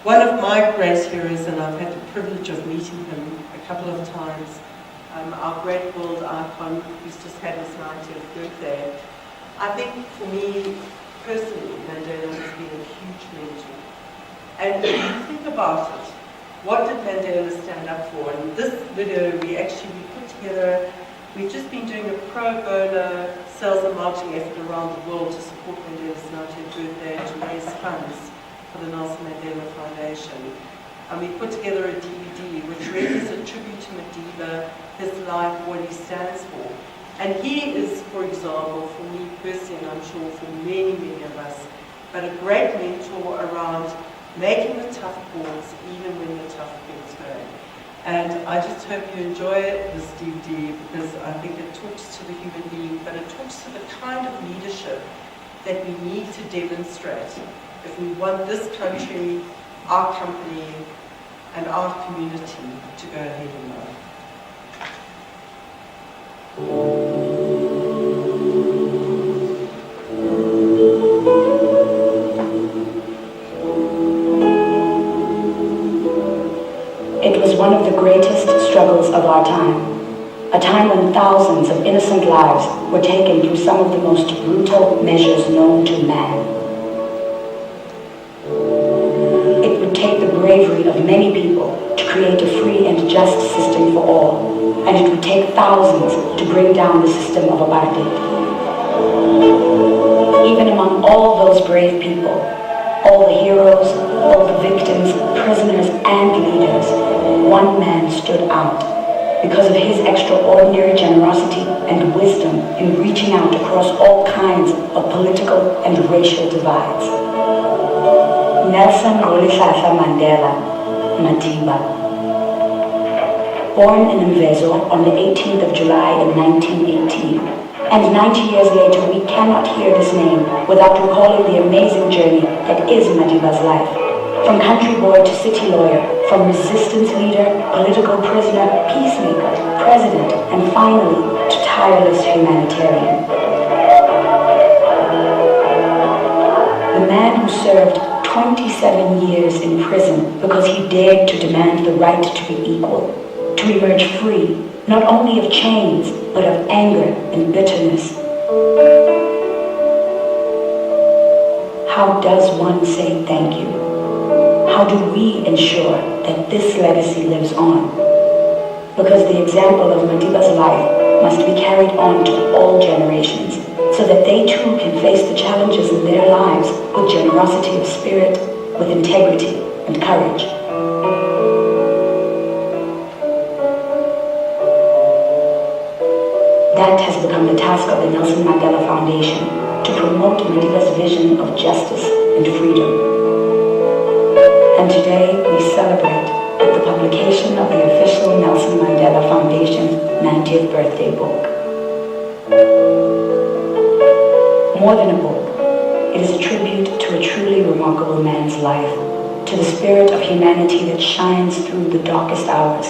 One of my great heroes, and I've had the privilege of meeting him a couple of times, our great world icon who's just had his 90th birthday. I think for me, personally, Mandela has been a huge mentor. And if you think about it, what did Mandela stand up for? And this video we put together, we've just been doing a pro bono sales and marketing effort around the world to support Mandela's 90th birthday and to raise funds for the Nelson Mandela Foundation. And we put together a DVD which really is a tribute to Madiba, his life, what he stands for. And he is, for example, for me personally, and I'm sure for many, many of us, but a great mentor around making the tough calls even when the tough calls go. And I just hope you enjoy this DVD because I think it talks to the human being, but it talks to the kind of leadership that we need to demonstrate if we want this country, our company, and our community to go ahead and know. It was one of the greatest struggles of our time, a time when thousands of innocent lives were taken through some of the most brutal measures known to man. It would take the bravery of many people to create a free and just system for all, and it would take thousands to bring down the system of apartheid. Even among all those brave people, all the heroes, all the victims, prisoners, and leaders, one man stood out because of his extraordinary generosity and wisdom in reaching out across all kinds of political and racial divides. Nelson Rolihlahla Mandela, Madiba. Born in Mvezo on the 18th of July in 1918, and 90 years later, we cannot hear this name without recalling the amazing journey that is Madiba's life. From country boy to city lawyer, from resistance leader, political prisoner, peacemaker, president, and finally, to tireless humanitarian. The man who served 27 years in prison because he dared to demand the right to be equal, to emerge free, not only of chains, but of anger and bitterness. How does one say thank you? How do we ensure that this legacy lives on? Because the example of Madiba's life must be carried on to all generations, so that they too can face the challenges in their lives with generosity of spirit, with integrity and courage. That has become the task of the Nelson Mandela Foundation, to promote Madiba's vision of justice and freedom. And today we celebrate with the publication of the official Nelson Mandela Foundation's 90th birthday book. More than a book, it is a tribute to a truly remarkable man's life, to the spirit of humanity that shines through the darkest hours.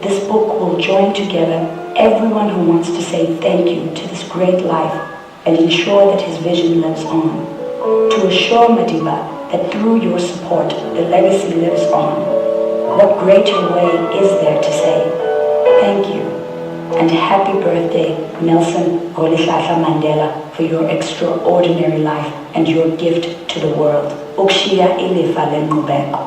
This book will join together everyone who wants to say thank you to this great life and ensure that his vision lives on. To assure Madiba that through your support, the legacy lives on. What greater way is there to say thank you and happy birthday, Nelson Rolihlahla Mandela, for your extraordinary life and your gift to the world. Ukushiya ilifa lenkqubeko.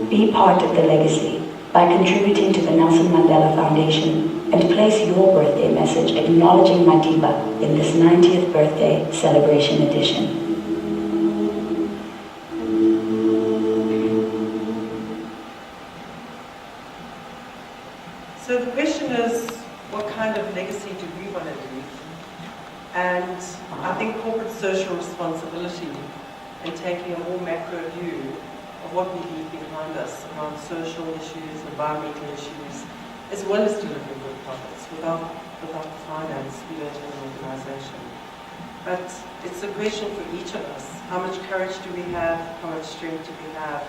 Be part of the legacy by contributing to the Nelson Mandela Foundation and place your birthday message acknowledging Madiba in this 90th birthday celebration edition. So the question is, what kind of legacy do we want to leave? And I think corporate social responsibility and taking a more macro view of what we leave behind us around social issues, environmental issues, as well as delivering good profits. Without the finance, we don't have an organization. But it's a question for each of us. How much courage do we have? How much strength do we have?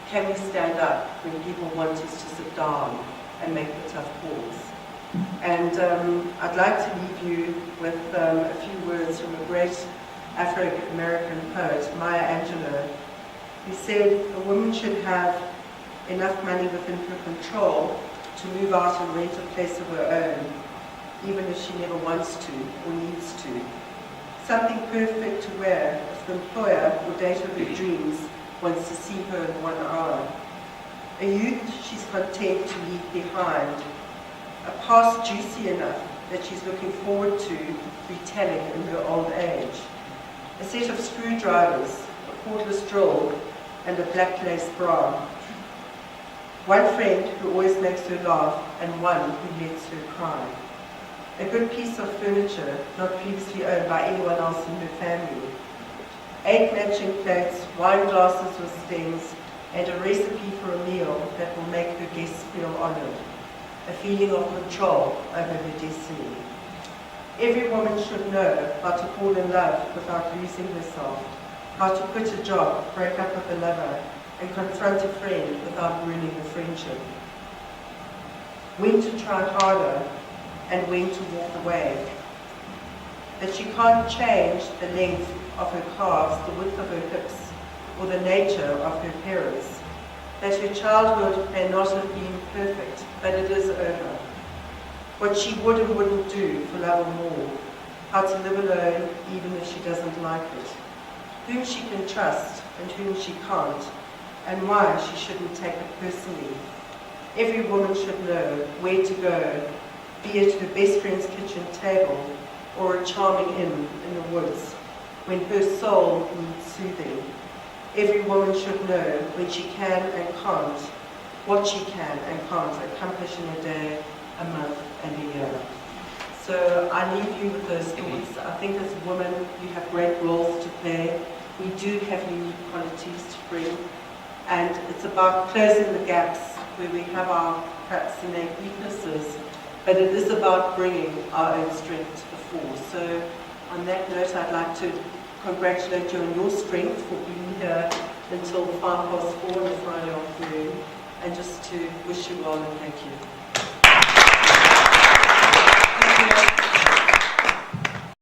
Can we stand up when people want us to sit down and make the tough calls? And I'd like to leave you with a few words from a great Afro-American poet Maya Angelou, who said a woman should have enough money within her control to move out and rent a place of her own, even if she never wants to or needs to. Something perfect to wear if the employer or date of her dreams wants to see her in 1 hour. A youth she's content to leave behind. A past juicy enough that she's looking forward to retelling in her old age. A set of screwdrivers, a cordless drill, and a black lace bra. One friend who always makes her laugh, and one who lets her cry. A good piece of furniture not previously owned by anyone else in her family. 8 matching plates, wine glasses with stems, and a recipe for a meal that will make her guests feel honored. A feeling of control over her destiny. Every woman should know how to fall in love without losing herself, how to quit a job, break up with a lover, and confront a friend without ruining the friendship. When to try harder and when to walk away. That she can't change the length of her calves, the width of her hips, or the nature of her parents. That her childhood may not have been perfect, but it is over. What she would and wouldn't do for love or more. How to live alone even if she doesn't like it. Whom she can trust and whom she can't, and why she shouldn't take it personally. Every woman should know where to go, be it her best friend's kitchen table or a charming inn in the woods, when her soul needs soothing. Every woman should know when she can and can't, what she can and can't accomplish in a day, a month, and a year. So I leave you with those thoughts. I think as women, you have great roles to play. We do have unique qualities to bring, and it's about closing the gaps where we have our perhaps innate weaknesses, but it is about bringing our own strength to the fore. So on that note, I'd like to congratulate you on your strength for being here until 4:05 on a Friday afternoon, and just to wish you well and thank you.